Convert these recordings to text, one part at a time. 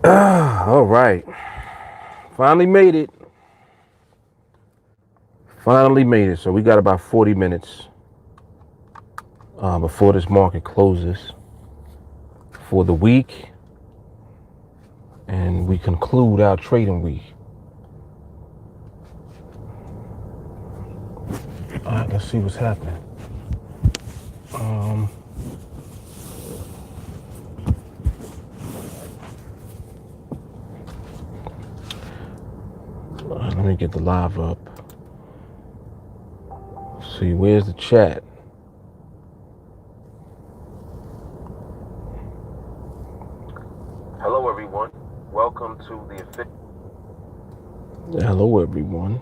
All right. Finally made it. Finally made it. So we got about 40 minutes before this market closes for the week. And we conclude our trading week. All right, let's see what's happening. Let me get the live up. Let's see, where's the chat? Hello, everyone. Welcome to the official. Hello, everyone.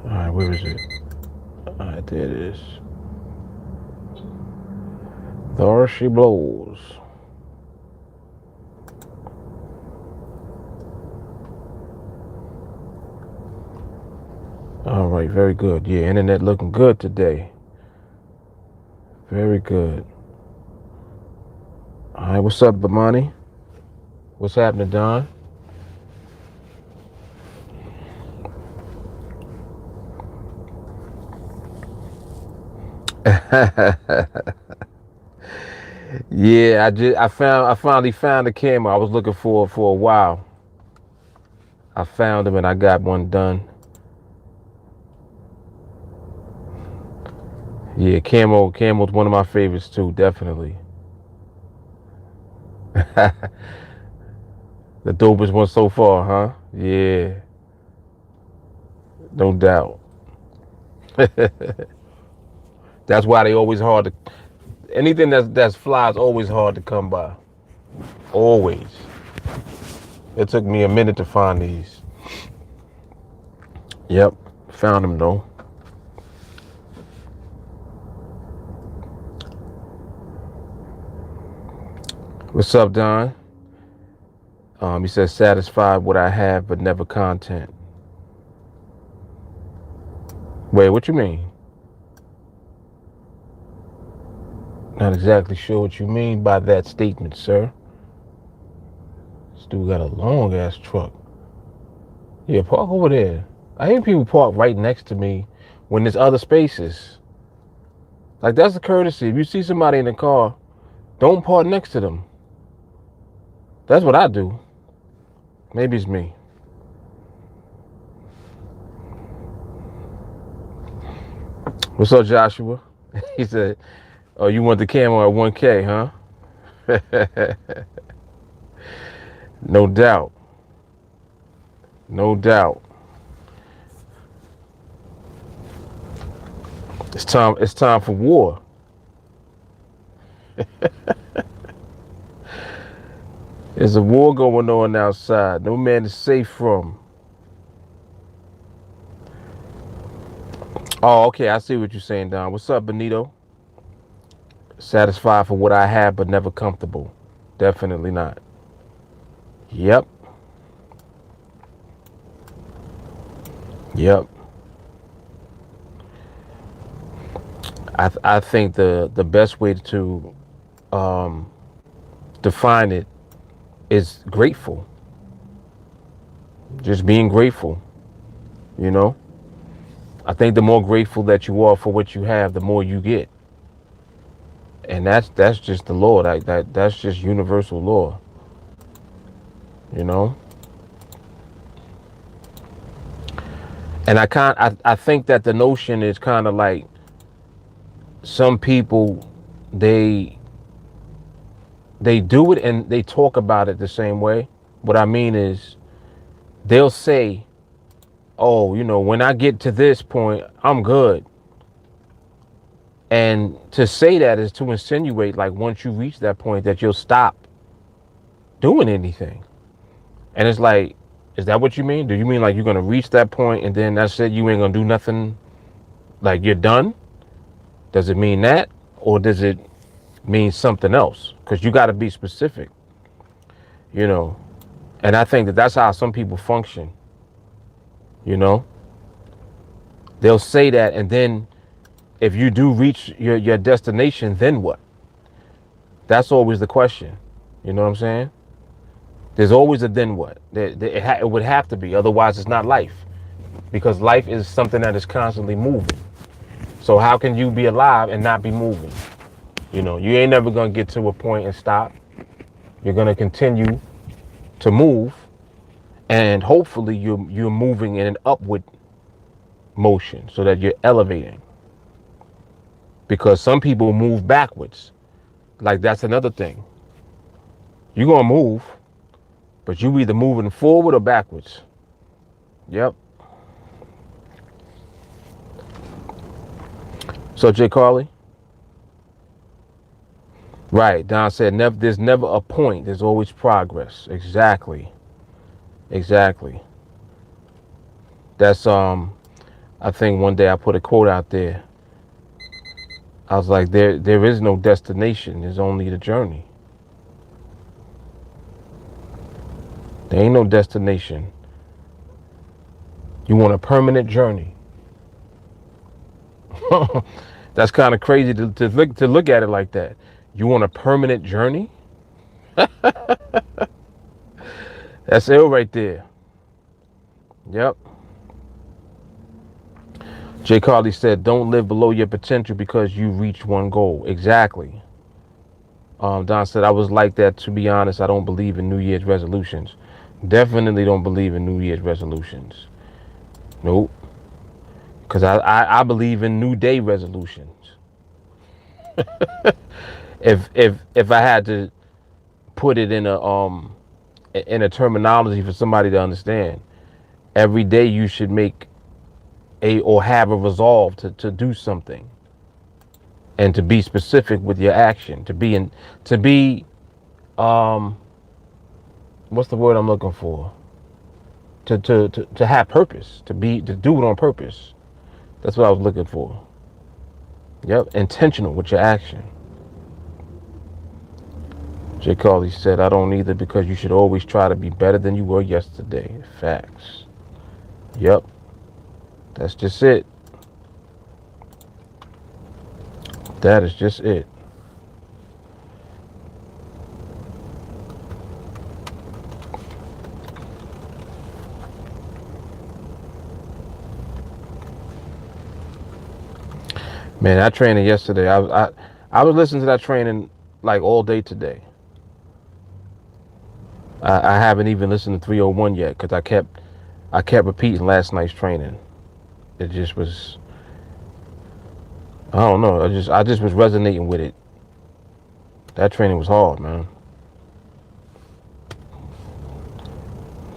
All right, where is it? All right, there it is. There she blows. All right, very good. Yeah, internet looking good today. Very good. All right, what's up, Bimani? What's happening, Don? Yeah, I finally found the camera I was looking for a while. I found them and I got one done. Yeah, Camo's one of my favorites too, definitely. The dopest one so far, huh? Yeah, no doubt. That's why they always hard to. Anything that's fly is always hard to come by. Always. It took me a minute to find these. Yep, found them though. What's up, Don? He says satisfied what I have, but never content. Wait, what you mean? Not exactly sure what you mean by that statement, sir. This dude got a long ass truck. Yeah, park over there. I hear people park right next to me when there's other spaces. Like, that's a courtesy. If you see somebody in the car, don't park next to them. That's what I do. Maybe it's me. What's up, Joshua? He said, oh, you want the camo at 1K, huh? No doubt. No doubt. It's time for war. There's a war going on outside. No man is safe from. Oh, okay. I see what you're saying, Don. What's up, Benito? Satisfied for what I have, but never comfortable. Definitely not. Yep. Yep. I think the best way to define it is grateful. Just being grateful. You know? I think the more grateful that you are for what you have, the more you get. And that's just the law. That's just universal law. You know? And I think that the notion is kind of like some people they do it and they talk about it the same way. What I mean is they'll say, oh, when I get to this point, I'm good. And to say that is to insinuate, like, once you reach that point, that you'll stop doing anything. And it's like, is that what you mean? Do you mean like you're going to reach that point and then that's it, you ain't going to do nothing, like you're done? Does it mean that? Or does it mean something else? Because you got to be specific, And I think that that's how some people function, They'll say that, and then if you do reach your destination, then what? That's always the question. You know what I'm saying? There's always a then what. It would have to be. Otherwise, it's not life. Because life is something that is constantly moving. So how can you be alive and not be moving? You know, you ain't never going to get to a point and stop. You're going to continue to move. And hopefully you're moving in an upward motion so that you're elevating. Because some people move backwards. Like that's another thing. You're going to move, but you either moving forward or backwards. Yep. So Jay Carly? Right. Don said there's never a point. There's always progress. Exactly. Exactly. That's I think one day I put a quote out there. I was like, there is no destination, there's only the journey. There ain't no destination. You want a permanent journey. That's kind of crazy to look at it like that. You want a permanent journey? That's ill right there. Yep. Jay Carly said, don't live below your potential because you reach one goal. Exactly. Don said, I was like that, to be honest. I don't believe in New Year's resolutions. Definitely don't believe in New Year's resolutions. Nope. Because I believe in New Day resolutions. If I had to put it in a terminology for somebody to understand, every day you should make or have a resolve to do something. And to be specific with your action. To be what's the word I'm looking for? To have purpose. To do it on purpose. That's what I was looking for. Yep, intentional with your action. Jay Carly said, I don't either because you should always try to be better than you were yesterday. Facts. Yep. That's just it. That is just it. Man, that training yesterday, I was listening to that training like all day today. I haven't even listened to 301 yet because I kept repeating last night's training. It just was, I don't know. I just was resonating with it. That training was hard, man.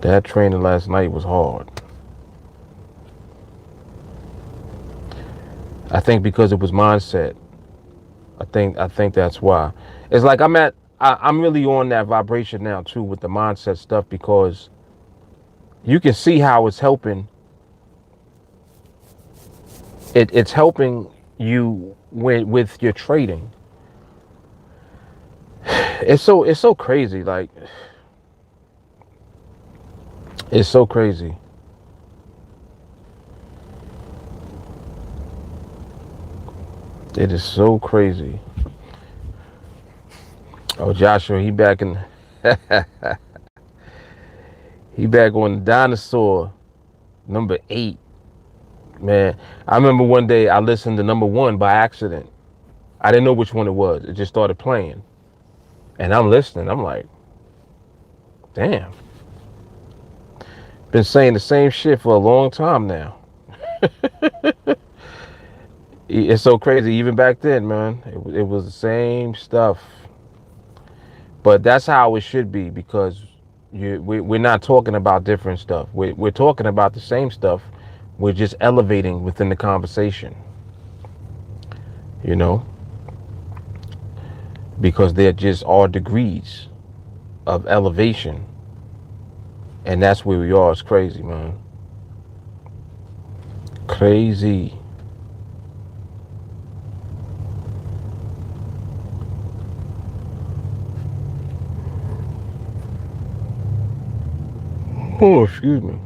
That training last night was hard. I think because it was mindset. I think that's why. It's like I'm really on that vibration now too with the mindset stuff because you can see how it's helping. It's helping you with your trading. It's so crazy. Like it's so crazy. It is so crazy. Oh, Joshua, he back in. He back on Dinosaur, number 8. Man, I remember one day I listened to number 1 by accident. I didn't know which one it was. It just started playing. And I'm listening. I'm like, damn. Been saying the same shit for a long time now. It's so crazy. Even back then, man, it was the same stuff. But that's how it should be because we're not talking about different stuff. We're talking about the same stuff. We're just elevating within the conversation. You know? Because they're just all degrees of elevation. And that's where we are. It's crazy, man. Crazy. Oh, excuse me.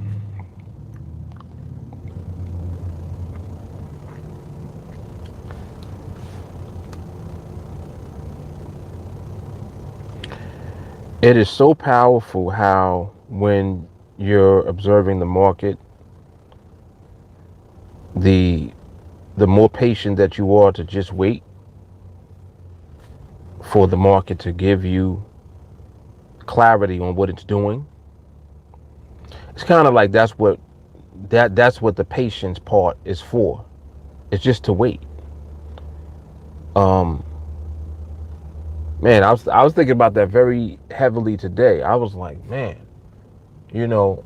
It is so powerful how when you're observing the market, the the more patient that you are to just wait for the market to give you clarity on what it's doing. It's kind of like that's what the patience part is for. It's just to wait. Um, man, I was thinking about that very heavily today. I was like, man, you know,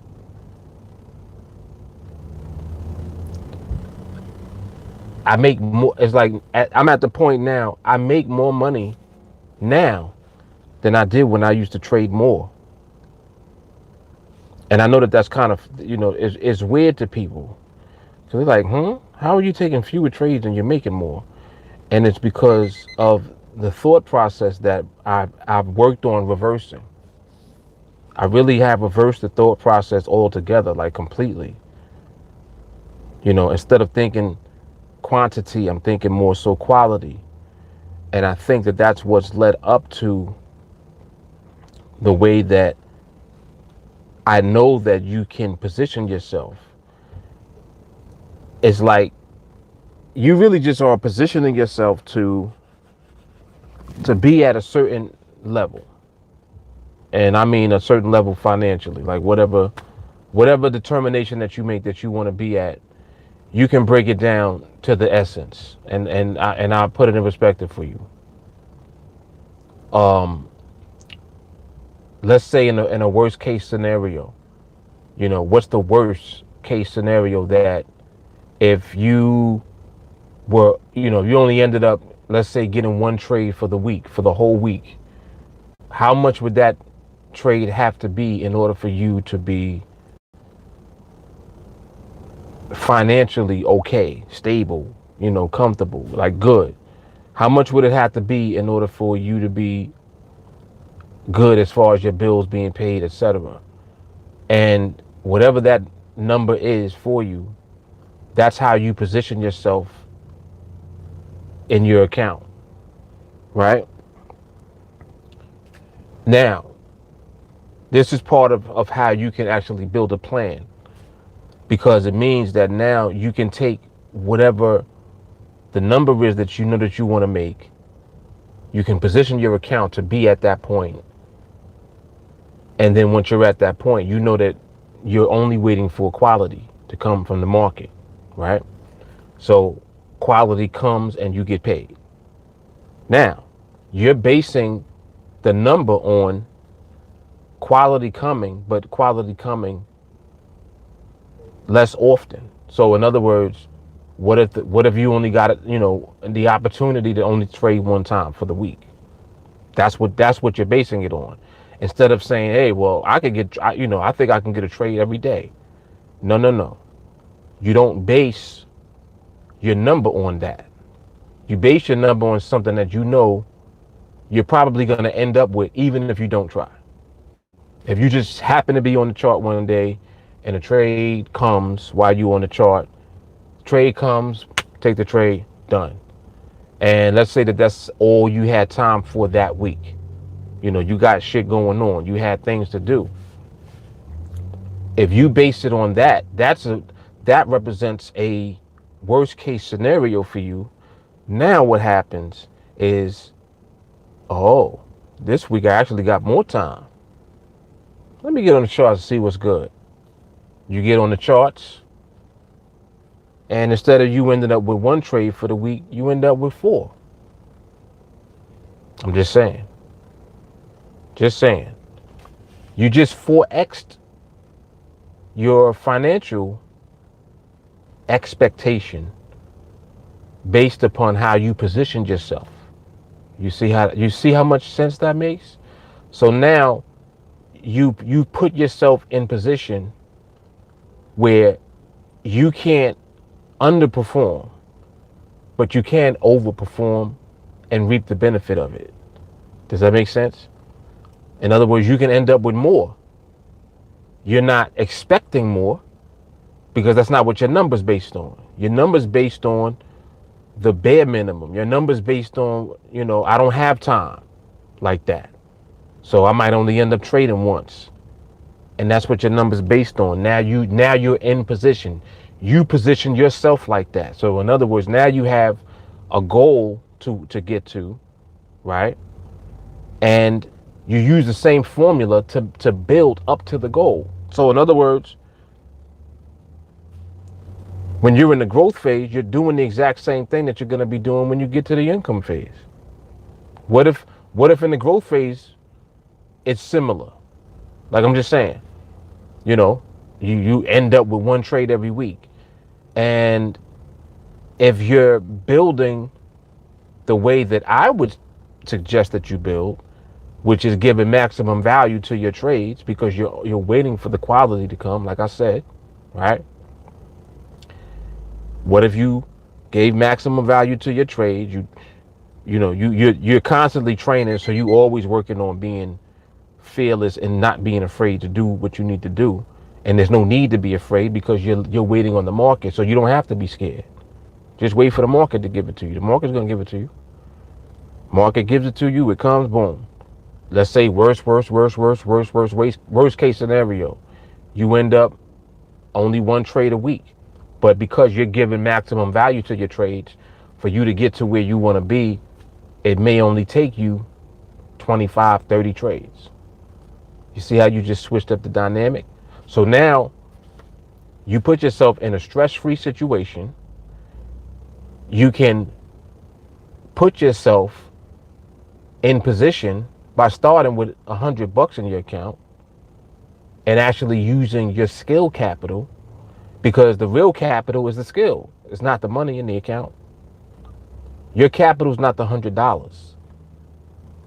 I make more. It's like I'm at the point now. I make more money now than I did when I used to trade more. And I know that that's kind of, it's weird to people. So they're like, how are you taking fewer trades and you're making more? And it's because of the thought process that I've worked on reversing. I really have reversed the thought process altogether, like completely. Instead of thinking quantity, I'm thinking more so quality. And I think that that's what's led up to the way that I know that you can position yourself. It's like you really just are positioning yourself to be at a certain level. And I mean a certain level financially, like whatever determination that you make that you want to be at, you can break it down to the essence, and I'll put it in perspective for you. Um, let's say in a worst case scenario, what's the worst case scenario that if you were, you only ended up, let's say, getting one trade for the week, for the whole week, how much would that trade have to be in order for you to be financially okay, stable, comfortable, like good? How much would it have to be in order for you to be good as far as your bills being paid, etc.? And whatever that number is for you, that's how you position yourself in your account, right? Now, this is part of how you can actually build a plan, because it means that now you can take whatever the number is that you know that you want to make. You can position your account to be at that point. And then once you're at that point, you know that you're only waiting for quality to come from the market, right? So quality comes and you get paid. Now, you're basing the number on quality coming, but quality coming less often. So in other words, what if you only got the opportunity to only trade one time for the week? That's what you're basing it on. Instead of saying, hey, well, I think I can get a trade every day. No. You don't base your number on that. You base your number on something that you're probably going to end up with, even if you don't try. If you just happen to be on the chart one day and a trade comes while you're on the chart, trade comes, take the trade, done. And let's say that that's all you had time for that week. You got shit going on. You had things to do. If you base it on that, that represents a worst case scenario for you. Now what happens is, oh, this week I actually got more time. Let me get on the charts and see what's good. You get on the charts, and instead of you ending up with one trade for the week, you end up with 4. I'm just saying. Just saying. You just 4x'd your financial expectation based upon how you positioned yourself. You see how much sense that makes? So now you put yourself in position where you can't underperform, but you can overperform and reap the benefit of it. Does that make sense? In other words, you can end up with more. You're not expecting more because that's not what your number's based on. Your number's based on the bare minimum. Your number's based on, I don't have time like that. So I might only end up trading once. And that's what your number's based on. Now you're in position. You position yourself like that. So in other words, now you have a goal to get to, right? And you use the same formula to build up to the goal. So in other words, when you're in the growth phase, you're doing the exact same thing that you're going to be doing when you get to the income phase. What if in the growth phase it's similar? Like I'm just saying, you know, you end up with one trade every week. And if you're building the way that I would suggest that you build, which is giving maximum value to your trades because you're waiting for the quality to come, like I said, right? What if you gave maximum value to your trades? You're constantly training, so you always working on being fearless and not being afraid to do what you need to do. And there's no need to be afraid because you're waiting on the market, so you don't have to be scared. Just wait for the market to give it to you. The market's gonna give it to you. Market gives it to you, it comes, boom. Let's say worst case scenario. You end up only one trade a week. But because you're giving maximum value to your trades, for you to get to where you want to be, it may only take you 25, 30 trades. You see how you just switched up the dynamic? So now you put yourself in a stress-free situation. You can put yourself in position by starting with $100 in your account and actually using your skill capital, because the real capital is the skill. It's not the money in the account. Your capital is not the $100.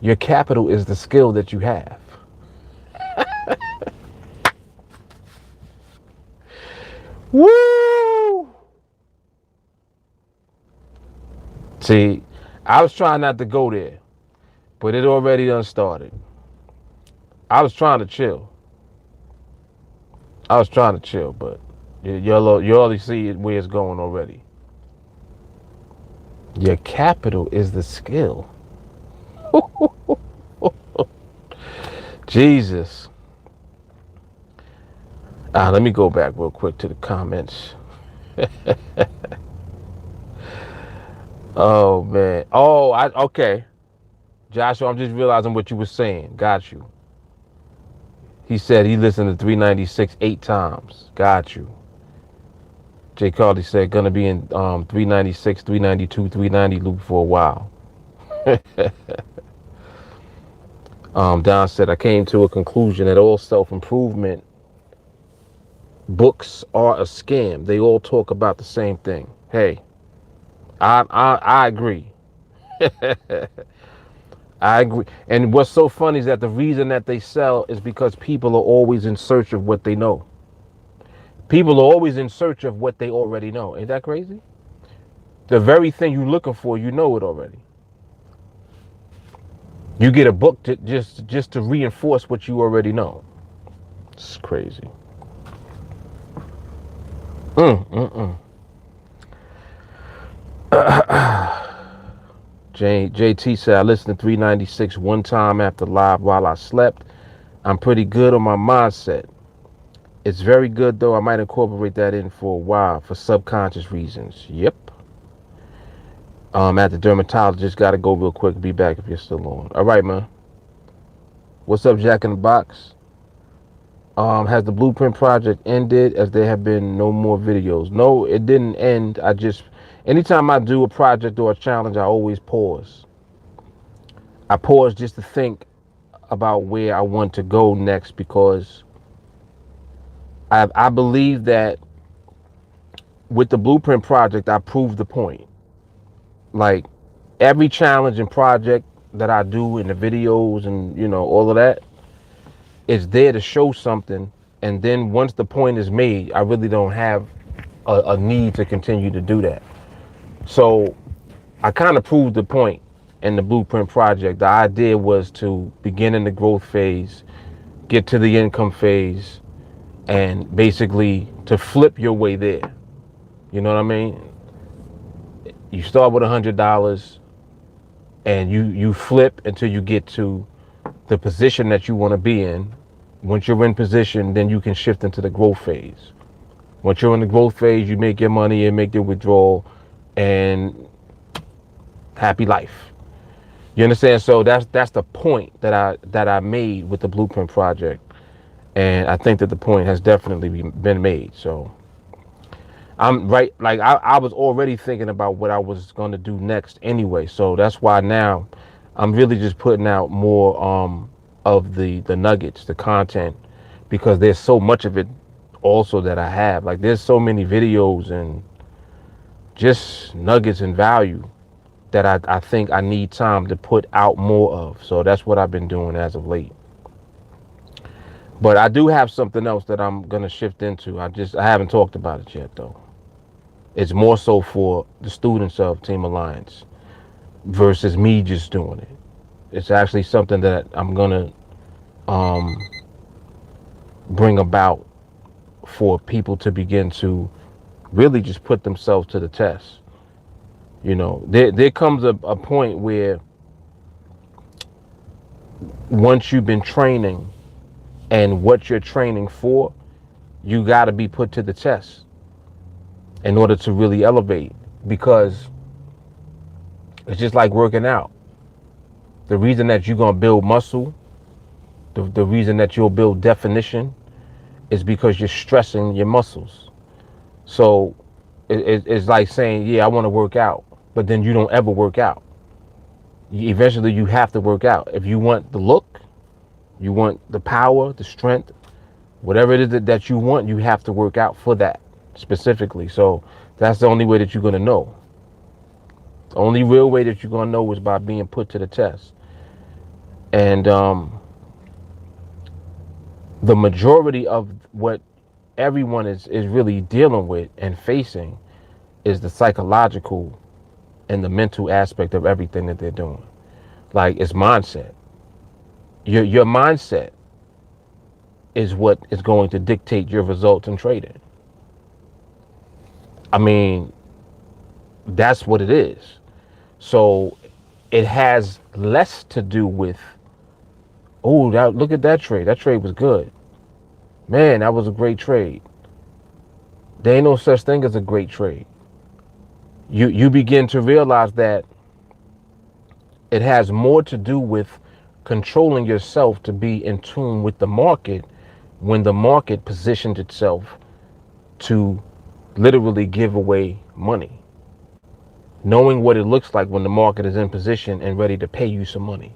Your capital is the skill that you have. Woo! See, I was trying not to go there, but it already done started. I was trying to chill. But you already see where it's going already. Your capital is the skill. Jesus. Let me go back real quick to the comments. Oh man. Okay. Joshua, I'm just realizing what you were saying. Got you. He said he listened to 396 8 times. Got you. Jay Carly said gonna be in 396, 392, 390 loop for a while. Don said I came to a conclusion that all self-improvement books are a scam. They all talk about the same thing. Hey, I agree. I agree. And what's so funny is that the reason that they sell is because people are always in search of what they know. People are always in search of what they already know. Ain't that crazy? The very thing you're looking for, you know it already. You get a book just to reinforce what you already know. It's crazy. JT said I listened to 396 one time after live while I slept. I'm pretty good on my mindset. It's very good though. I might incorporate that in for a while for subconscious reasons. Yep. At the dermatologist, gotta go real quick. Be back if you're still on. All right, man. What's up, Jack in the Box? Has the Blueprint project ended as there have been no more videos? No, it didn't end. Anytime I do a project or a challenge, I always pause. I pause just to think about where I want to go next, because I believe that with the Blueprint project, I proved the point. Like every challenge and project that I do in the videos and all of that, it's there to show something. And then once the point is made, I really don't have a need to continue to do that. So I kind of proved the point in the Blueprint project. The idea was to begin in the growth phase, get to the income phase, and basically to flip your way there. You know what I mean? You start with $100 and you flip until you get to the position that you want to be in. Once you're in position, then you can shift into the growth phase. Once you're in the growth phase, you make your money and make your withdrawal, and happy life. You understand? So that's the point that I made with the Blueprint project, and I think that the point has definitely been made. So I'm right. Like I was already thinking about what I was going to do next anyway. So that's why now I'm really just putting out more of the nuggets, the content, because there's so much of it also that I have. Like there's so many videos and just nuggets and value that I think I need time to put out more of. So that's what I've been doing as of late. But I do have something else that I'm gonna shift into. I haven't talked about it yet though. It's more so for the students of Team Alliance versus me just doing it. It's actually something that I'm gonna um, bring about for people to begin to really just put themselves to the test. You know, there comes a point where once you've been training and what you're training for, you got to be put to the test in order to really elevate, because it's just like working out. The reason that you're going to build muscle, the reason that you'll build definition is because you're stressing your muscles. So it's like saying, yeah, I want to work out, but then you don't ever work out. Eventually you have to work out. If you want the look, you want the power, the strength, whatever it is that you want, you have to work out for that specifically. So that's the only way that you're going to know. The only real way that you're going to know is by being put to the test. And the majority of what everyone is really dealing with and facing is the psychological and the mental aspect of everything that they're doing. Like, it's mindset. Your mindset is what is going to dictate your results in trading. I mean, that's what it is. So it has less to do with, oh, look at that trade. That trade was good. Man, that was a great trade. There ain't no such thing as a great trade. You begin to realize that it has more to do with controlling yourself to be in tune with the market when the market positioned itself to literally give away money. Knowing what it looks like when the market is in position and ready to pay you some money.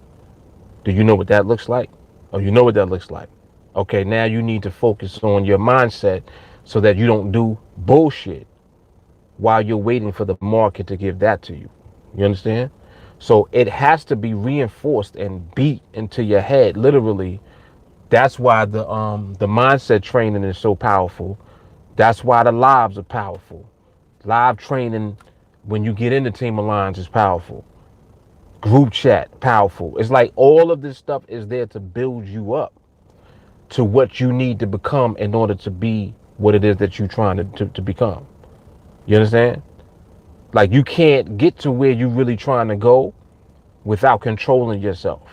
Do you know what that looks like? Oh, you know what that looks like. Okay, now you need to focus on your mindset so that you don't do bullshit while you're waiting for the market to give that to you. You understand? So it has to be reinforced and beat into your head, literally. That's why the mindset training is so powerful. That's why the lives are powerful. Live training when you get into Team Alliance is powerful. Group chat, powerful. It's like all of this stuff is there to build you up to what you need to become in order to be what it is that you're trying to become. You understand? Like, you can't get to where you're really trying to go without controlling yourself.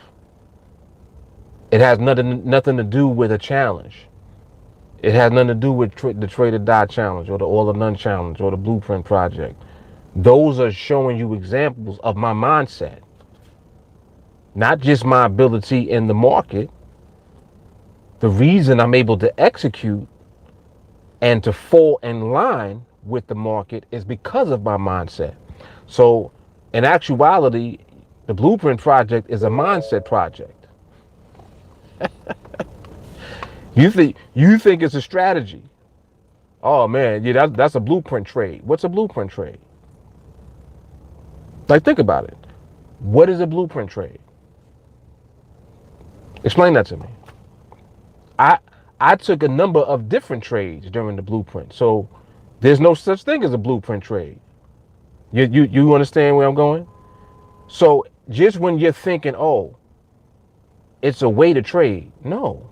It has nothing to do with a challenge. It has nothing to do with the Trade or Die challenge or the All or None challenge or the Blueprint project. Those are showing you examples of my mindset, not just my ability in the market. The reason I'm able to execute and to fall in line with the market is because of my mindset. So in actuality, the Blueprint project is a mindset project. You think it's a strategy. Oh man, yeah, that's a blueprint trade. What's a blueprint trade? Like, think about it. What is a blueprint trade? Explain that to me. I took a number of different trades during the blueprint. So there's no such thing as a blueprint trade. You understand where I'm going? So just when you're thinking, oh, it's a way to trade. No.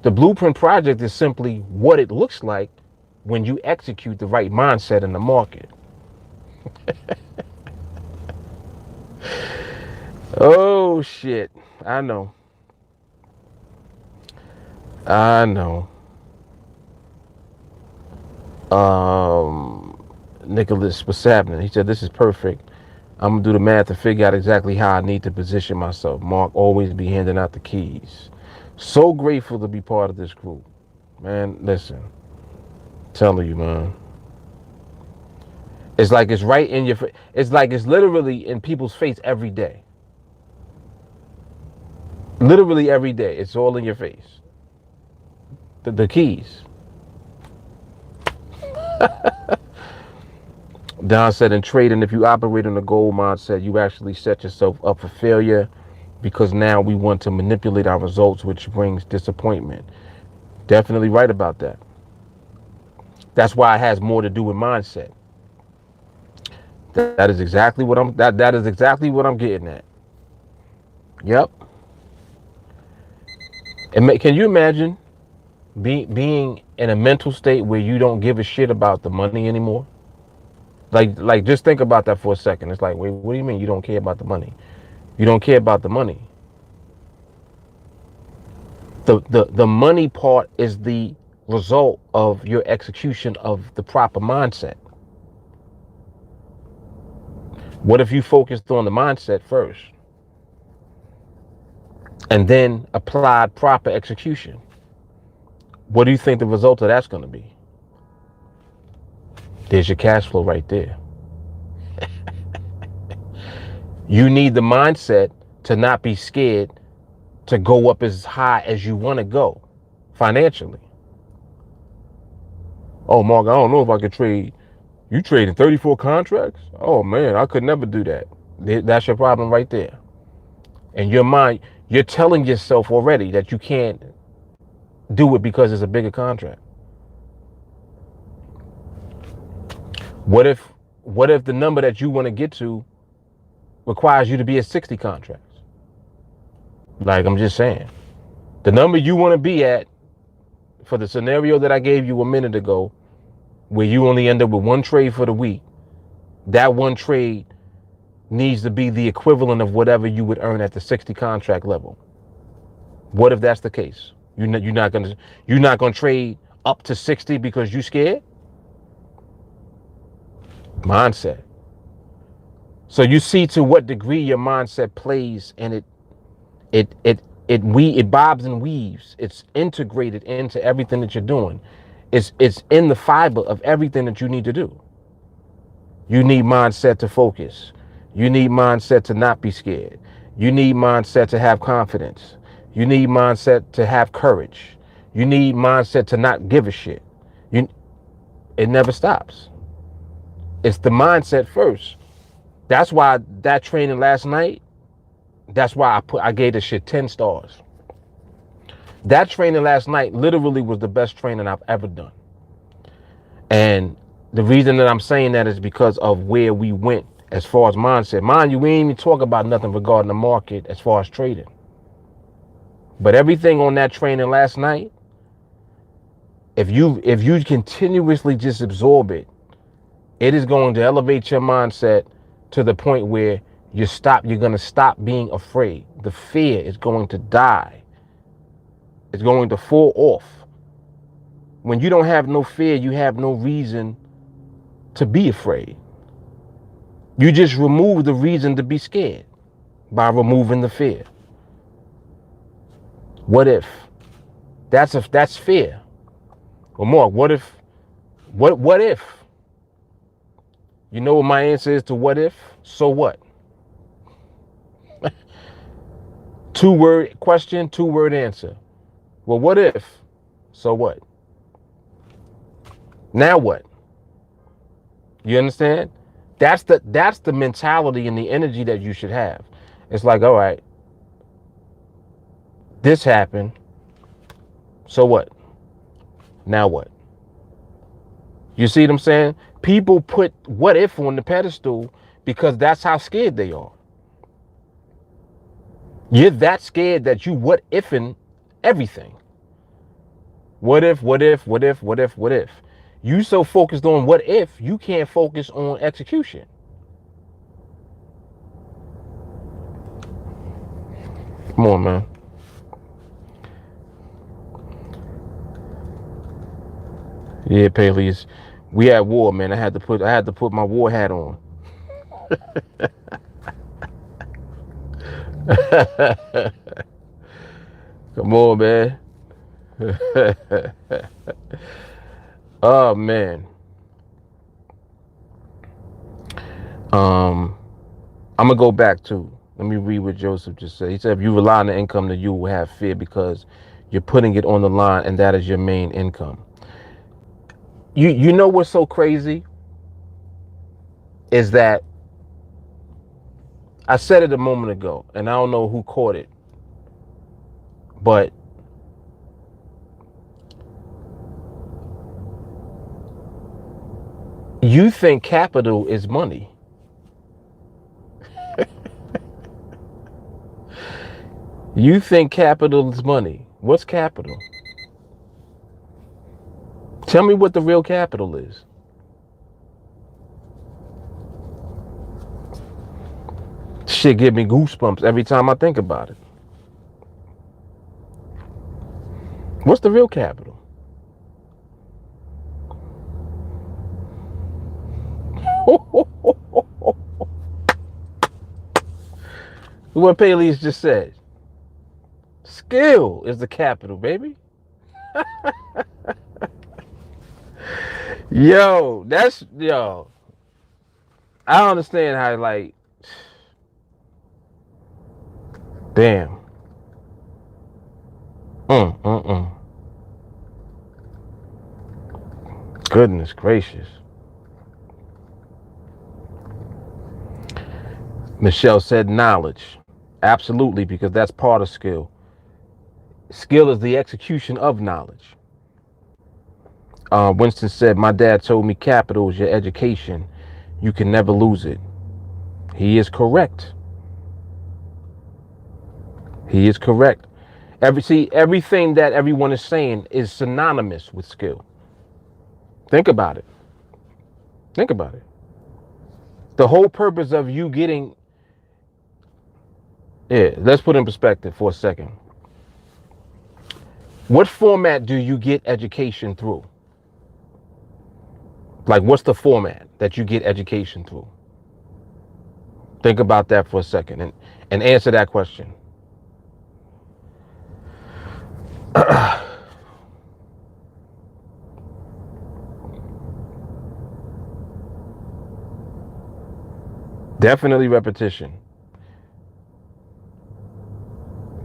The Blueprint project is simply what it looks like when you execute the right mindset in the market. Oh Oh shit. I know. Nicholas was happening. He said, this is perfect. I'm gonna do the math to figure out exactly how I need to position myself. Mark always be handing out the keys. So grateful to be part of this group. Man, listen. I'm telling you, man. It's like it's right in your face. It's like it's literally in people's face every day. Literally every day. It's all in your face. The keys. Don said in trading, if you operate on a gold mindset, you actually set yourself up for failure because now we want to manipulate our results, which brings disappointment. Definitely right about that. That's why it has more to do with mindset. That is exactly what that is exactly what I'm getting at. Yep. And can you imagine being in a mental state where you don't give a shit about the money anymore? Like just think about that for a second. It's like, wait, what do you mean you don't care about the money? You don't care about the money. The money part is the result of your execution of the proper mindset. What if you focused on the mindset first and then applied proper execution? What do you think the result of that's going to be? There's your cash flow right there. You need the mindset to not be scared to go up as high as you want to go financially. Oh, Mark, I don't know if I could trade. You trading 34 contracts? Oh, man, I could never do that. That's your problem right there. In your mind, you're telling yourself already that you can't do it because it's a bigger contract. What if the number that you want to get to requires you to be at 60 contracts? Like, I'm just saying. The number you want to be at for the scenario that I gave you a minute ago, where you only end up with one trade for the week, that one trade needs to be the equivalent of whatever you would earn at the 60 contract level. What if that's the case? You're not gonna trade up to 60 because you scared? Mindset. So you see to what degree your mindset plays, and it bobs and weaves. It's integrated into everything that you're doing. It's in the fiber of everything that you need to do. You need mindset to focus. You need mindset to not be scared. You need mindset to have confidence. You need mindset to have courage. You need mindset to not give a shit. It never stops. It's the mindset first. That's why that training last night, that's why I gave the shit 10 stars. That training last night literally was the best training I've ever done. And the reason that I'm saying that is because of where we went as far as mindset. Mind you, we ain't even talk about nothing regarding the market as far as trading. But everything on that training last night, if you continuously just absorb it, it is going to elevate your mindset to the point where you're going to stop being afraid. The fear is going to die. It's going to fall off. When you don't have no fear, you have no reason to be afraid. You just remove the reason to be scared by removing the fear. What if? That's fear. Well, Mark, what if? What if? You know what my answer is to what if? So what? 2-word question, 2-word answer. Well, what if? So what? Now what? You understand? That's the mentality and the energy that you should have. It's like, all right, this happened. So what? Now what? You see what I'm saying? People put what if on the pedestal because that's how scared they are. You're that scared that you what ifing everything. What if, what if, what if, what if, what if? You so focused on what if, you can't focus on execution. Come on, man. Yeah, Paley's. We at war, man. I had to put my war hat on. Come on, man. Oh man. I'm gonna go back to. Let me read what Joseph just said. He said, "If you rely on the income, then you will have fear because you're putting it on the line, and that is your main income." You know what's so crazy is that I said it a moment ago, and I don't know who caught it, but you think capital is money. You think capital is money. What's capital? Tell me what the real capital is. Shit give me goosebumps every time I think about it. What's the real capital? What Paley's just said. Skill is the capital, baby. Yo. I understand how, like, damn. Goodness gracious. Michelle said knowledge. Absolutely, because that's part of skill. Skill is the execution of knowledge. Winston said, my dad told me capital is your education. You can never lose it. He is correct. He is correct. Everything that everyone is saying is synonymous with skill. Think about it. Think about it. The whole purpose of you getting... Yeah, let's put in perspective for a second. What format do you get education through? Like, what's the format that you get education through? Think about that for a second and answer that question. Definitely repetition.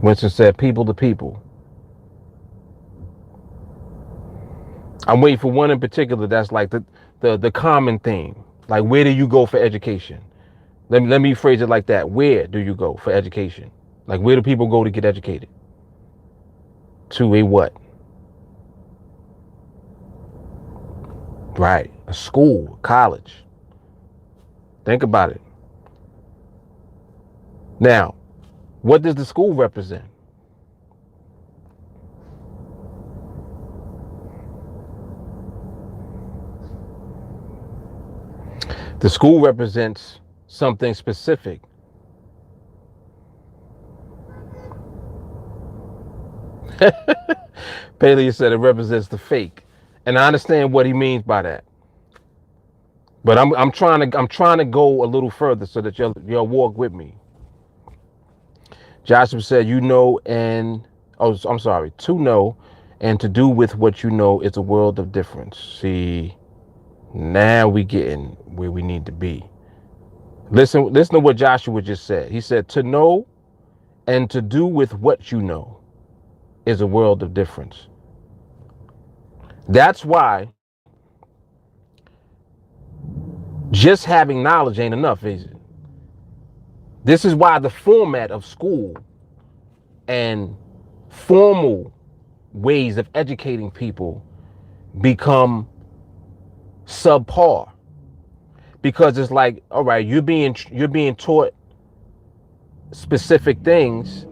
Winston said, people to people. I'm waiting for one in particular that's like the common theme. Like, where do you go for education? Let me phrase it like that. Where do you go for education? Like, where do people go to get educated? To a what? Right. A school, college. Think about it. Now, what does the school represent? The school represents something specific. Paley said it represents the fake, and I understand what he means by that. But I'm trying to go a little further so that you'll walk with me. Joshua said, to know and to do with what you know is a world of difference. See, now we getting where we need to be. Listen to what Joshua just said. He said, to know and to do with what you know is a world of difference. That's why just having knowledge ain't enough, is it? This is why the format of school and formal ways of educating people become subpar. Because it's like, all right, you're being taught specific things,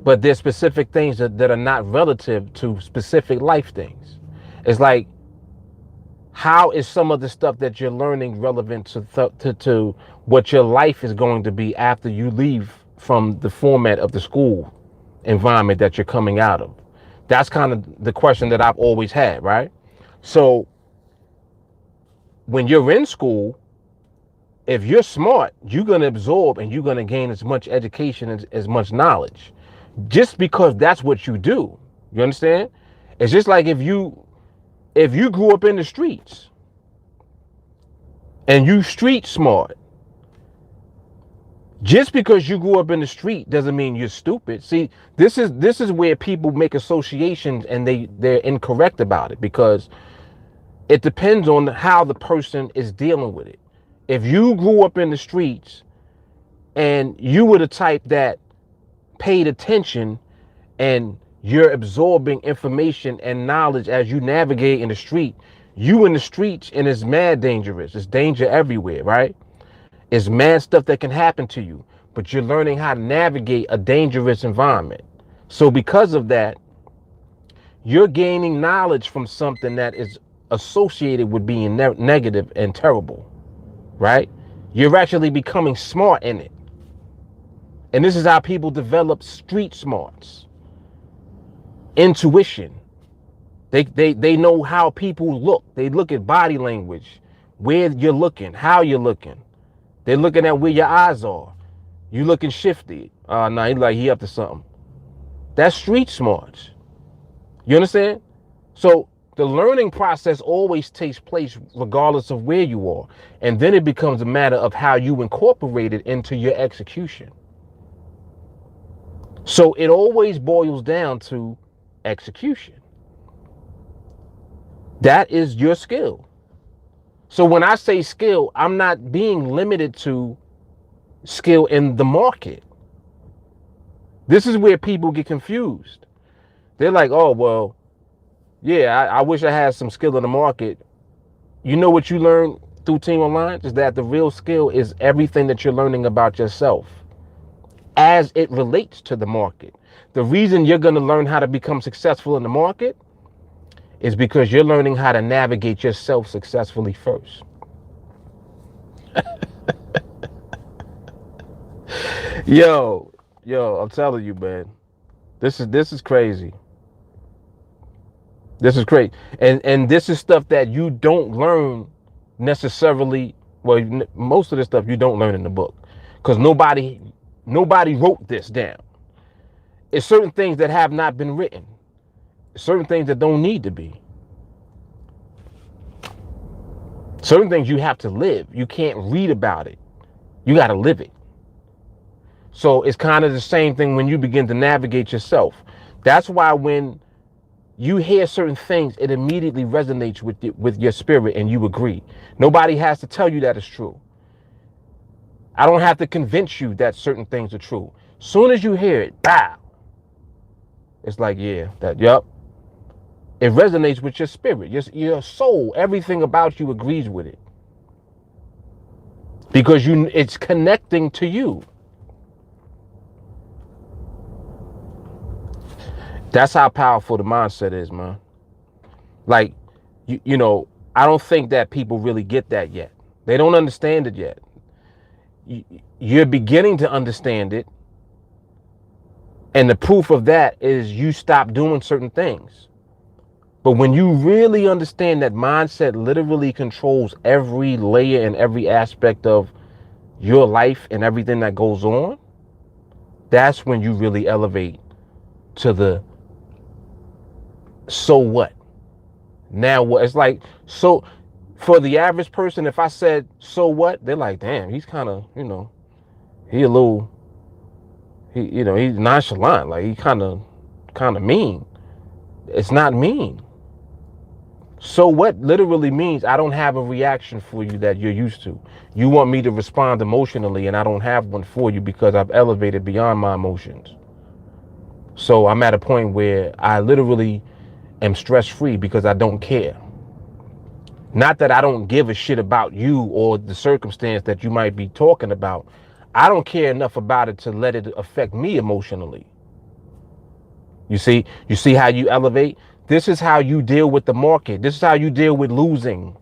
but there's specific things that are not relative to specific life things. It's like, how is some of the stuff that you're learning relevant to what your life is going to be after you leave from the format of the school? environment that you're coming out of? That's kind of the question that I've always had, right? So when you're in school, if you're smart, you're going to absorb and you're going to gain as much education, as much knowledge, just because that's what you do. You understand? It's just like if you grew up in the streets and you street smart, just because you grew up in the street doesn't mean you're stupid. See, this is where people make associations and they're incorrect about it, because it depends on how the person is dealing with it. If you grew up in the streets and you were the type that paid attention and you're absorbing information and knowledge as you navigate in the street, you in the streets, and it's mad dangerous. It's danger everywhere, right? It's mad stuff that can happen to you, but you're learning how to navigate a dangerous environment. So because of that, you're gaining knowledge from something that is associated with being negative and terrible, right? You're actually becoming smart in it. And this is how people develop street smarts, intuition. They know how people look. They look at body language, where you're looking, how you're looking. They're looking at where your eyes are. You looking shifty. Nah, he up to something. That's street smarts. You understand? So the learning process always takes place regardless of where you are. And then it becomes a matter of how you incorporate it into your execution. So it always boils down to execution. That is your skill. So when I say skill, I'm not being limited to skill in the market. This is where people get confused. They're like, oh, well, yeah, I wish I had some skill in the market. You know what you learn through TeamAlliance is that the real skill is everything that you're learning about yourself as it relates to the market. The reason you're going to learn how to become successful in the market is because you're learning how to navigate yourself successfully first. Yo, I'm telling you, man, this is crazy. This is great. And this is stuff that you don't learn necessarily. Well, most of the stuff you don't learn in the book, because nobody wrote this down. It's certain things that have not been written, certain things that don't need to be, certain things you have to live. You can't read about it. You got to live it. So it's kind of the same thing when you begin to navigate yourself. That's why when you hear certain things, it immediately resonates with your spirit and you agree. Nobody has to tell you that it's true. I don't have to convince you that certain things are true. Soon as you hear it, bow. It's like, yeah, yup. It resonates with your spirit, your soul. Everything about you agrees with it. Because it's connecting to you. That's how powerful the mindset is, man. Like, you know, I don't think that people really get that yet. They don't understand it yet. You're beginning to understand it. And the proof of that is you stop doing certain things. But when you really understand that mindset literally controls every layer and every aspect of your life and everything that goes on, that's when you really elevate to the so what? Now what? It's like, so for the average person, if I said so what, they're like, damn, he's kind of, he's nonchalant, like he kind of mean. It's not mean. So what literally means I don't have a reaction for you that you're used to. You want me to respond emotionally, and I don't have one for you because I've elevated beyond my emotions. So I'm at a point where I literally am stress-free because I don't care. Not that I don't give a shit about you or the circumstance that you might be talking about. I don't care enough about it to let it affect me emotionally. You see how you elevate? This is how you deal with the market. This is how you deal with losing.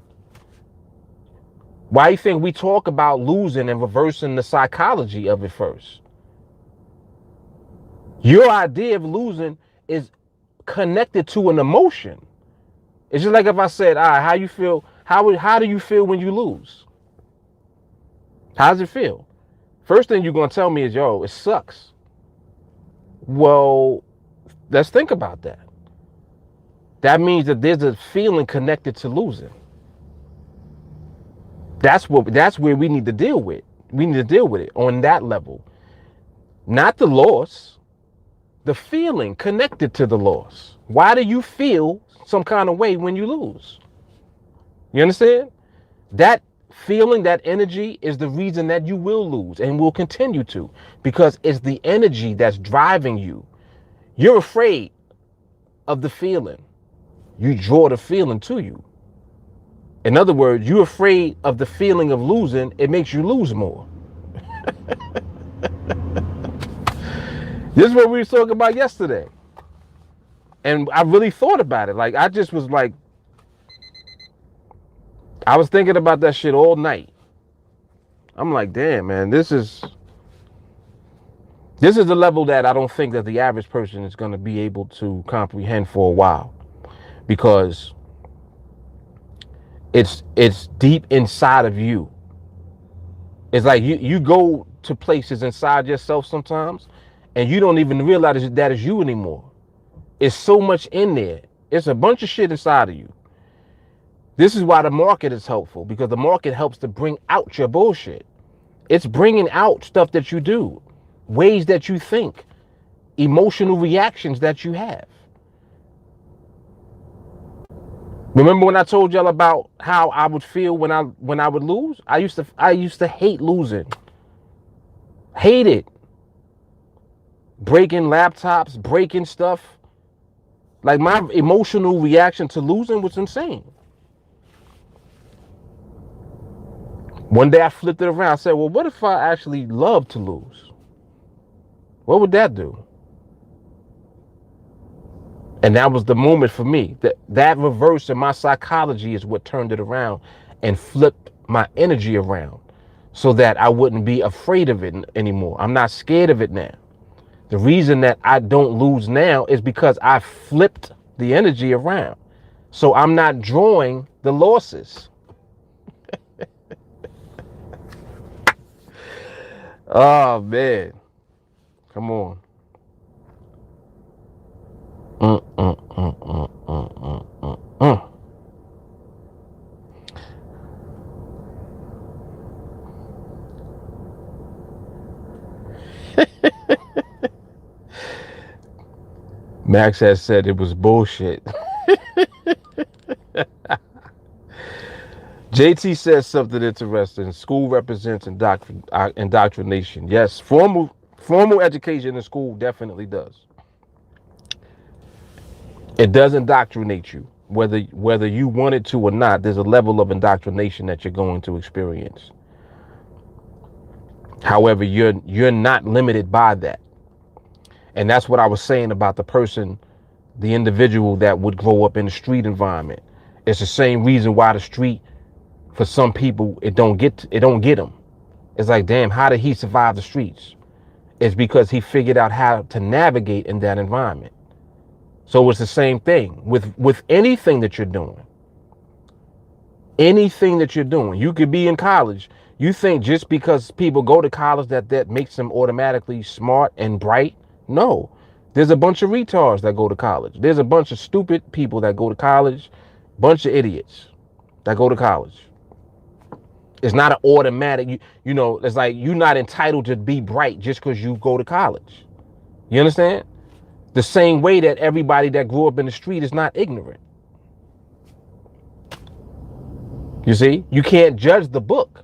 Why do you think we talk about losing and reversing the psychology of it first? Your idea of losing is connected to an emotion. It's just like if I said, all right, how you feel? How do you feel when you lose? How does it feel? First thing you're going to tell me is, yo, it sucks. Well, let's think about that. That means that there's a feeling connected to losing. That's where we need to deal with. We need to deal with it on that level. Not the loss, the feeling connected to the loss. Why do you feel some kind of way when you lose? You understand? That feeling, that energy is the reason that you will lose and will continue to, because it's the energy that's driving you. You're afraid of the feeling. You draw the feeling to you. In other words, you're afraid of the feeling of losing. It makes you lose more. This is what we were talking about yesterday. And I really thought about it. Like, I just was like, I was thinking about that shit all night. I'm like, damn, man, this is the level that I don't think that the average person is going to be able to comprehend for a while, because it's deep inside of you. It's like you go to places inside yourself sometimes and you don't even realize that is you anymore. It's so much in there. It's a bunch of shit inside of you. This is why the market is helpful, because the market helps to bring out your bullshit. It's bringing out stuff that you do, ways that you think, emotional reactions that you have. Remember when I told y'all about how I would feel when I would lose? I used to hate losing. Hate it. Breaking laptops, breaking stuff. Like, my emotional reaction to losing was insane. One day I flipped it around. I said, well, what if I actually love to lose? What would that do? And that was the moment for me. That reverse in my psychology is what turned it around and flipped my energy around so that I wouldn't be afraid of it anymore. I'm not scared of it now. The reason that I don't lose now is because I flipped the energy around. So I'm not drawing the losses. Oh, man. Come on. Max has said it was bullshit. JT says something interesting. School represents indoctrination. Yes, formal education in school definitely does. It does indoctrinate you, whether you want it to or not. There's a level of indoctrination that you're going to experience. However, you're not limited by that. And that's what I was saying about the individual that would grow up in the street environment. It's the same reason why the street, for some people, it don't get them. It's like, damn, how did he survive the streets? It's because he figured out how to navigate in that environment. So it's the same thing with anything that you're doing. Anything that you're doing. You could be in college. You think just because people go to college that makes them automatically smart and bright? No. There's a bunch of retards that go to college. There's a bunch of stupid people that go to college. Bunch of idiots that go to college. It's not an automatic, you know, it's like you're not entitled to be bright just because you go to college. You understand? The same way that everybody that grew up in the street is not ignorant. You see, you can't judge the book.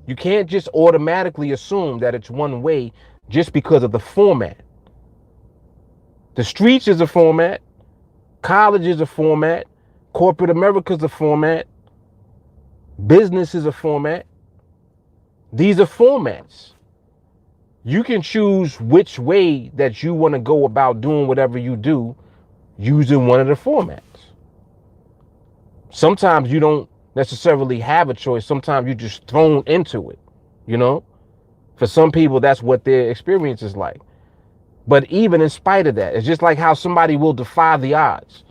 You can't just automatically assume that it's one way just because of the format. The streets is a format. College is a format. Corporate America is a format. Business is a format. These are formats. You can choose which way that you want to go about doing whatever you do using one of the formats. Sometimes you don't necessarily have a choice. Sometimes you're just thrown into it, you know? For some people, that's what their experience is like. But even in spite of that, it's just like how somebody will defy the odds.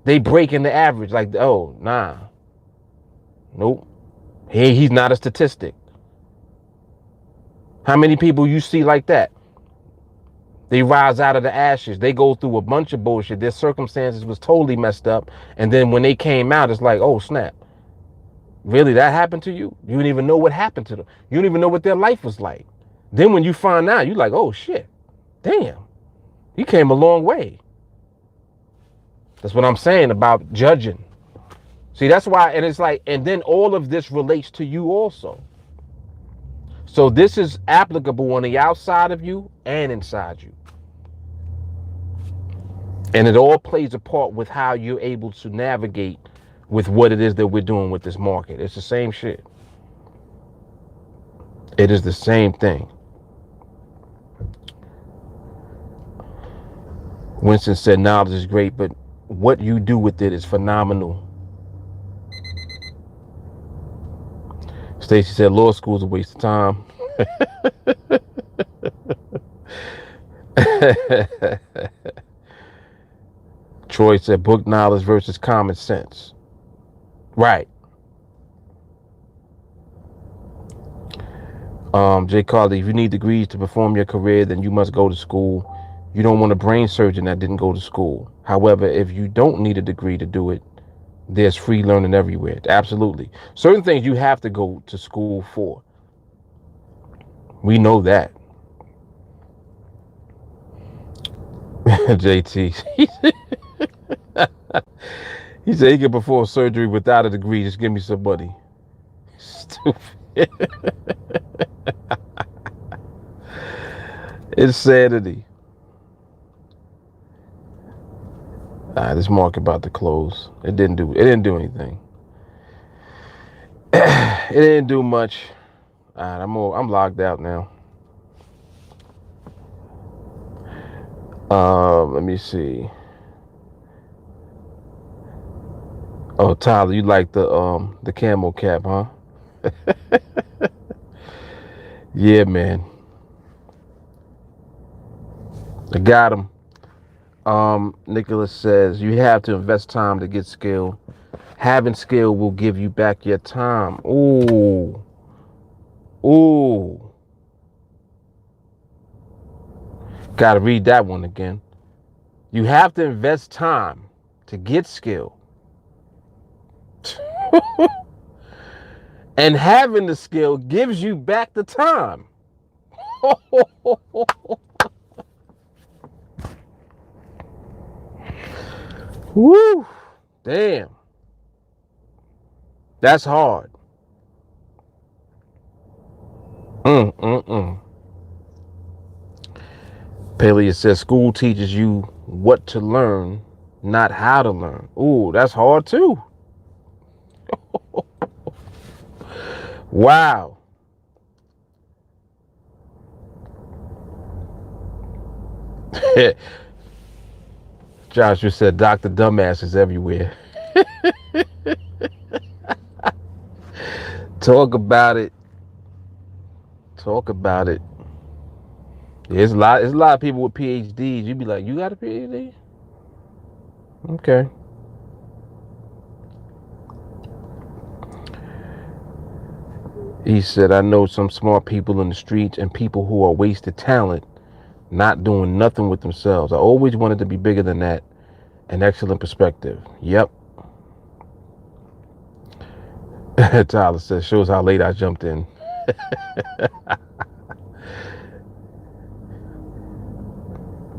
They break in the average, like, oh, nah, nope, he's not a statistic. How many people you see like that? They rise out of the ashes. They go through a bunch of bullshit. Their circumstances was totally messed up. And then when they came out, it's like, oh, snap. Really, that happened to you? You didn't even know what happened to them. You don't even know what their life was like. Then when you find out, you're like, oh, shit. Damn. You came a long way. That's what I'm saying about judging. See, that's why, and it's like, and then all of this relates to you also. So this is applicable on the outside of you and inside you. And it all plays a part with how you're able to navigate with what it is that we're doing with this market. It's the same shit. It is the same thing. Winston said knowledge is great, but what you do with it is phenomenal. Stacy said law school is a waste of time. Troy said book knowledge versus common sense. Right. Jay Carly, if you need degrees to perform your career, then you must go to school. You don't want a brain surgeon that didn't go to school. However, if you don't need a degree to do it, there's free learning everywhere. Absolutely. Certain things you have to go to school for. We know that. JT. He said he can perform surgery without a degree. Just give me some money. Stupid. Insanity. This market about to close. It didn't do anything. It didn't do much. I'm logged out now. Let me see. Oh, Tyler, you like the camel cap, huh? Yeah, man. I got him. Nicholas says you have to invest time to get skill. Having skill will give you back your time. Ooh. Gotta read that one again. You have to invest time to get skill. And having the skill gives you back the time. Woo! Damn. That's hard. Palea says school teaches you what to learn, not how to learn. Ooh, that's hard too. Wow. Joshua said Dr. Dumbass is everywhere. Talk about it. There's a lot of people with PhDs. You'd be like, you got a PhD? Okay. He said, I know some smart people in the streets and people who are wasted talent, not doing nothing with themselves. I always wanted to be bigger than that. An excellent perspective. Yep. Tyler says, shows how late I jumped in.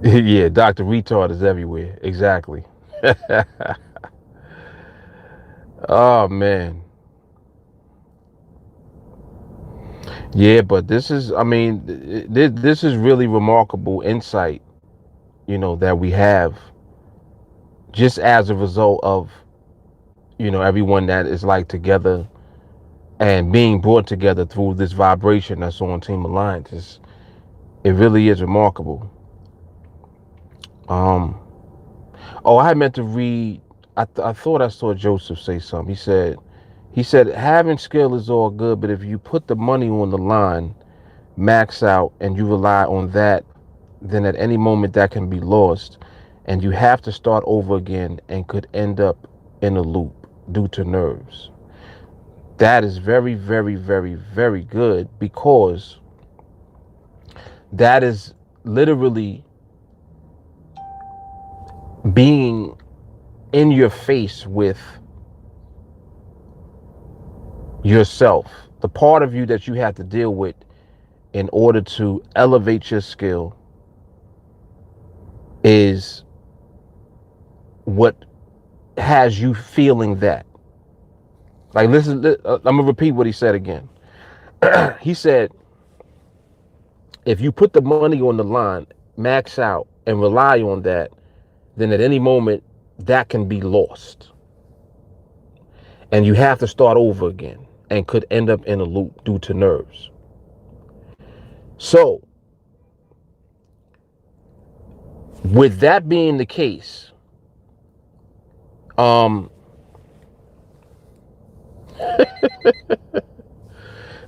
Yeah, Dr. Retard is everywhere. Exactly. Oh, man. Yeah, but this is really remarkable insight, that we have just as a result of, everyone that is like together and being brought together through this vibration that's on Team Alliance. It really is remarkable. I meant to read. I thought I saw Joseph say something. He said having skill is all good, but if you put the money on the line, max out, and you rely on that, then at any moment that can be lost, and you have to start over again and could end up in a loop due to nerves. That is very, very, very, very good, because that is literally being in your face with yourself, the part of you that you have to deal with in order to elevate your skill is what has you feeling that. Like, listen, I'm gonna repeat what he said again. He said, if you put the money on the line, max out, and rely on that, then at any moment that can be lost. And you have to start over again and could end up in a loop due to nerves. So, with that being the case,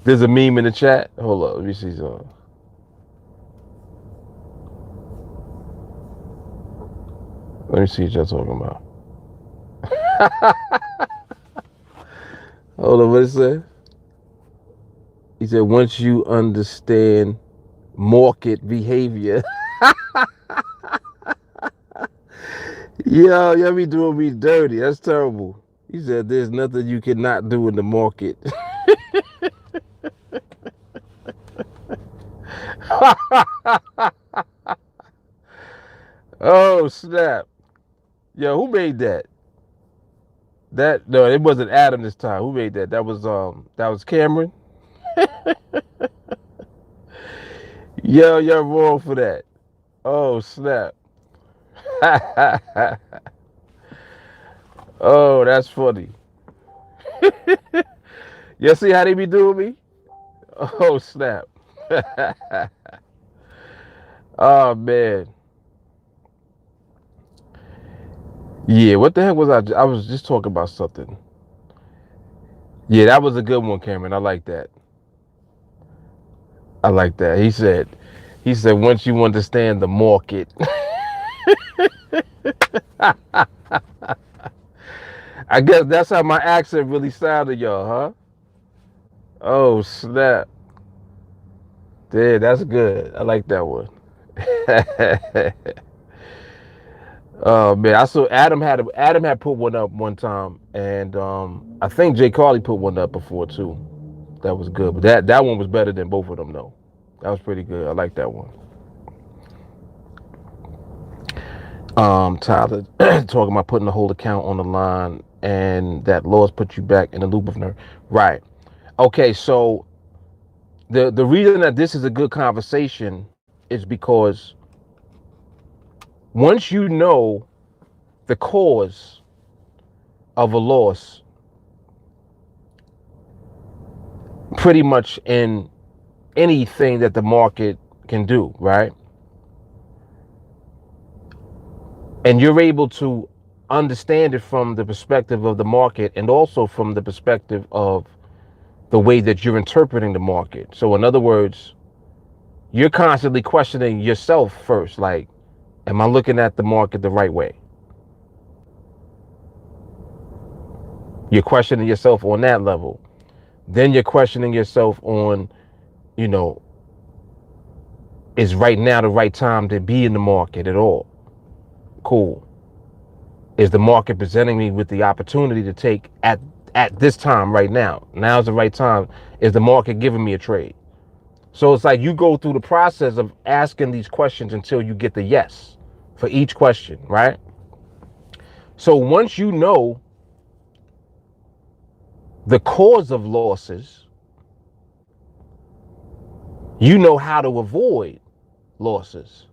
there's a meme in the chat. Hold up, let me see something. Let me see what y'all talking about. Hold on, what it say? He said, once you understand market behavior. Yo, y'all be doing me dirty. That's terrible. He said, there's nothing you cannot do in the market. Oh, snap. Yo, who made that? No, it wasn't Adam this time. Who made that? That was Cameron. Yo, you're wrong for that. Oh, snap. Oh, that's funny. You see how they be doing me? Oh, snap. Oh, man. Yeah, what the heck was I was just talking about something. Yeah, that was a good one, Cameron. I like that. I like that. He said, once you understand the market. I guess that's how my accent really sounded, y'all, huh? Oh, snap. Yeah, that's good. I like that one. Oh man, I saw Adam had put one up one time, and I think Jay Carly put one up before too. That was good, but that one was better than both of them though. That was pretty good. I like that one. Tyler talking about putting the whole account on the line, and that loss put you back in the loop of nerve. Right. Okay. So the reason that this is a good conversation is because once you know the cause of a loss, pretty much in anything that the market can do, right? And you're able to understand it from the perspective of the market and also from the perspective of the way that you're interpreting the market. So in other words, you're constantly questioning yourself first, like, am I looking at the market the right way? You're questioning yourself on that level. Then you're questioning yourself on, you know, is right now the right time to be in the market at all? Cool. Is the market presenting me with the opportunity to take at this time right now? Now's the right time. Is the market giving me a trade? So it's like you go through the process of asking these questions until you get the yes for each question, right? So once you know the cause of losses, you know how to avoid losses,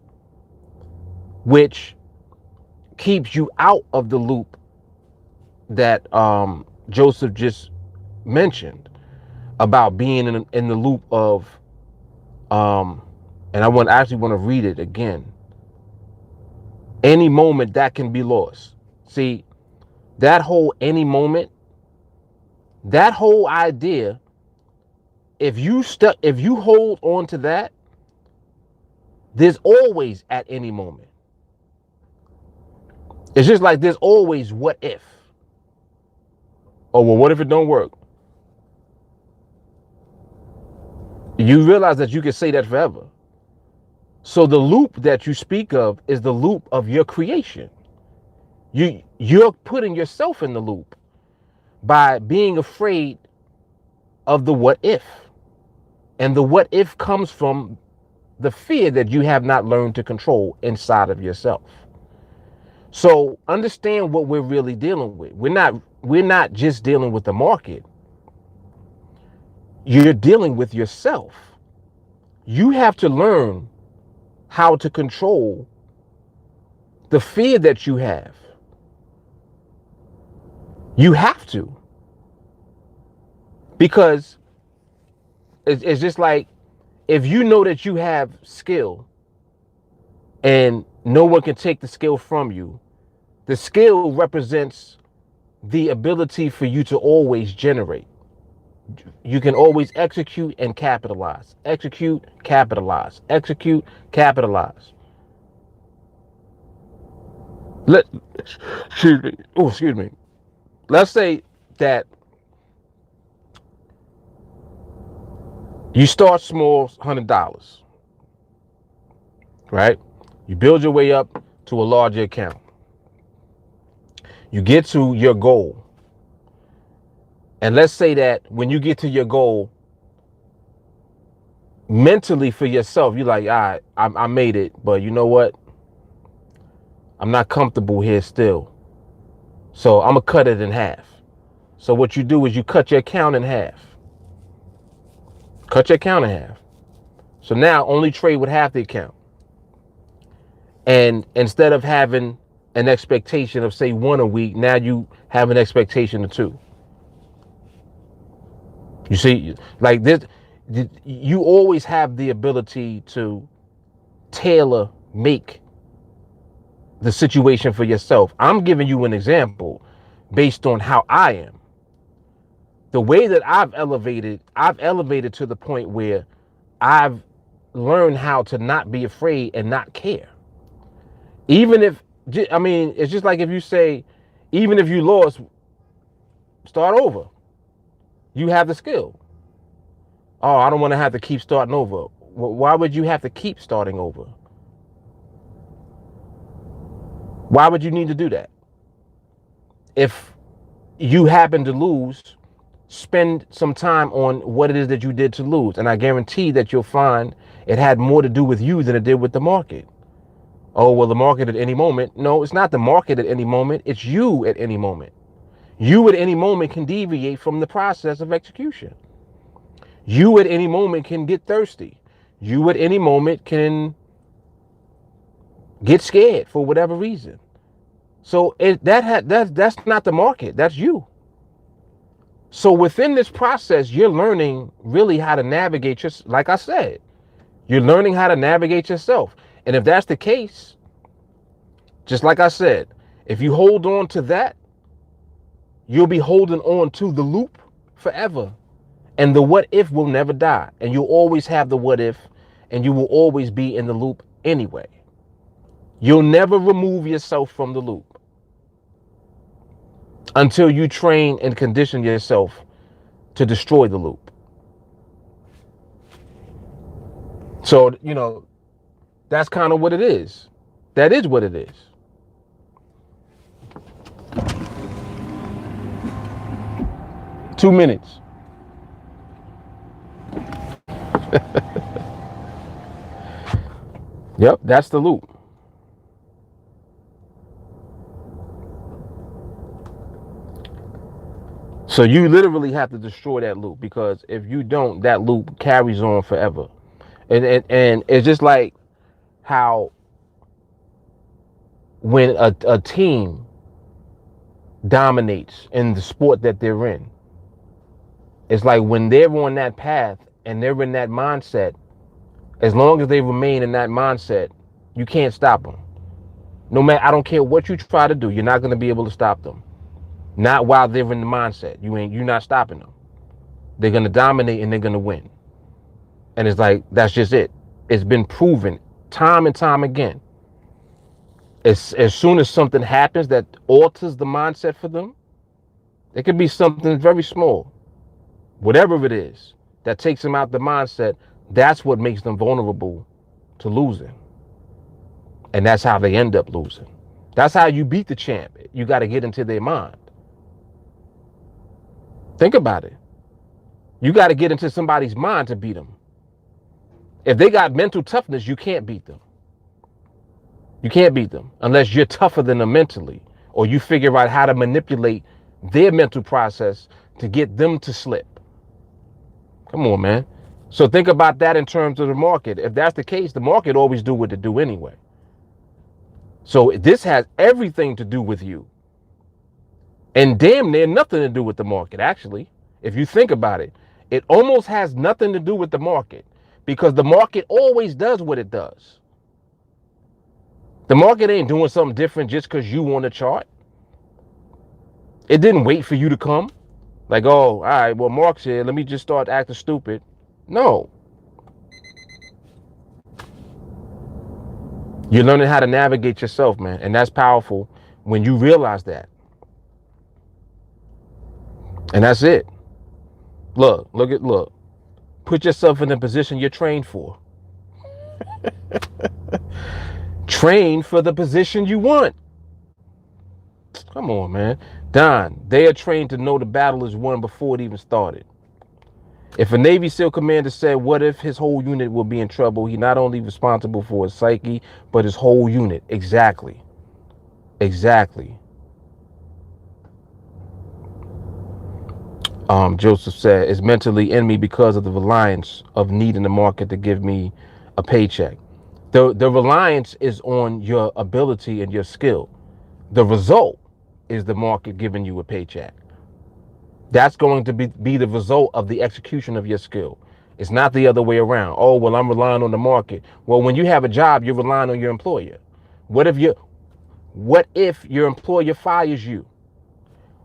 which keeps you out of the loop that Joseph just mentioned about being in the loop of and I actually want to read it again. Any moment that can be lost. See, that whole any moment, that whole idea, if you hold on to that, There's always at any moment. It's just like there's always what if. Oh, well, what if it don't work? You realize that you can say that forever. So the loop that you speak of is the loop of your creation. You're putting yourself in the loop by being afraid of the what if. And the what if comes from the fear that you have not learned to control inside of yourself. So understand what we're really dealing with. We're not just dealing with the market. You're dealing with yourself. You have to learn how to control the fear that you have. You have to. Because it's just like, if you know that you have skill and no one can take the skill from you, the skill represents the ability for you to always generate. You can always execute and capitalize. Execute, capitalize. Execute, capitalize. Excuse me. Let's say that you start small, $100, right? You build your way up to a larger account. You get to your goal. And let's say that when you get to your goal, mentally for yourself, you're like, all right, I made it, but you know what? I'm not comfortable here still. So I'm going to cut it in half. So what you do is you cut your account in half. Cut your account in half. So now only trade with half the account. And instead of having an expectation of, say, 1 a week, now you have an expectation of 2. You see, like this, you always have the ability to tailor make the situation for yourself. I'm giving you an example based on how I am. The way that I've elevated to the point where I've learned how to not be afraid and not care. Even if, I mean, it's just like if you say, even if you lost, start over. You have the skill. Oh, I don't want to have to keep starting over. Why would you have to keep starting over? Why would you need to do that? If you happen to lose, spend some time on what it is that you did to lose. And I guarantee that you'll find it had more to do with you than it did with the market. Oh, well, the market at any moment. No, it's not the market at any moment. It's you at any moment. You at any moment can deviate from the process of execution. You at any moment can get thirsty. You at any moment can get scared for whatever reason. So that's not the market. That's you. So within this process, you're learning really how to navigate like I said, you're learning how to navigate yourself. And if that's the case, just like I said, if you hold on to that, you'll be holding on to the loop forever. And the what if will never die. And you'll always have the what if, and you will always be in the loop anyway. You'll never remove yourself from the loop until you train and condition yourself to destroy the loop. So, you know, that's kind of what it is. That is what it is. Two minutes. Yep, that's the loop. So you literally have to destroy that loop, because if you don't, that loop carries on forever. And it's just like how when a team dominates in the sport that they're in, it's like when they're on that path and they're in that mindset, as long as they remain in that mindset, you can't stop them. No matter, I don't care what you try to do, you're not going to be able to stop them. Not while they're in the mindset. You're not stopping them. They're going to dominate and they're going to win. And it's like, that's just it. It's been proven time and time again. As soon as something happens that alters the mindset for them, it could be something very small, whatever it is, that takes them out the mindset. That's what makes them vulnerable to losing. And that's how they end up losing. That's how you beat the champ. You got to get into their mind. Think about it. You got to get into somebody's mind to beat them. If they got mental toughness, you can't beat them. You can't beat them unless you're tougher than them mentally, or you figure out how to manipulate their mental process to get them to slip. Come on, man. So think about that in terms of the market. If that's the case, the market always do what it do anyway. So this has everything to do with you. And damn near nothing to do with the market, actually. If you think about it, it almost has nothing to do with the market, because the market always does what it does. The market ain't doing something different just because you want a chart. It didn't wait for you to come. Like, oh, all right, well, Mark's here, let me just start acting stupid. No. You're learning how to navigate yourself, man. And that's powerful when you realize that. And that's it. Look. Put yourself in the position you're trained for. Train for the position you want. Come on, man. Don, they are trained to know the battle is won before it even started. If a Navy SEAL commander said, what if his whole unit will be in trouble? He not only responsible for his psyche, but his whole unit. Exactly. Joseph said, is mentally in me because of the reliance of needing the market to give me a paycheck. The reliance is on your ability and your skill. The result is the market giving you a paycheck. That's going to be the result of the execution of your skill. It's not the other way around. Oh, well, I'm relying on the market. Well, when you have a job, you're relying on your employer. What if your employer fires you?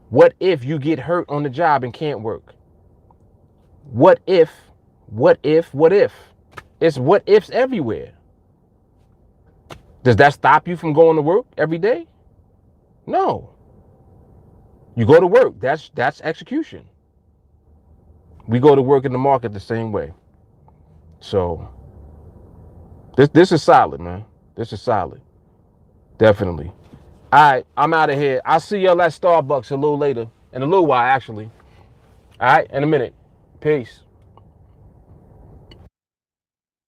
What if you get hurt on the job and can't work? What if? It's what ifs everywhere. Does that stop you from going to work every day? No. You go to work. That's execution. We go to work in the market the same way. So this is solid, man. This is solid. Definitely. All right, I'm out of here. I'll see y'all at Starbucks a little later. In a little while, actually. All right, in a minute. Peace.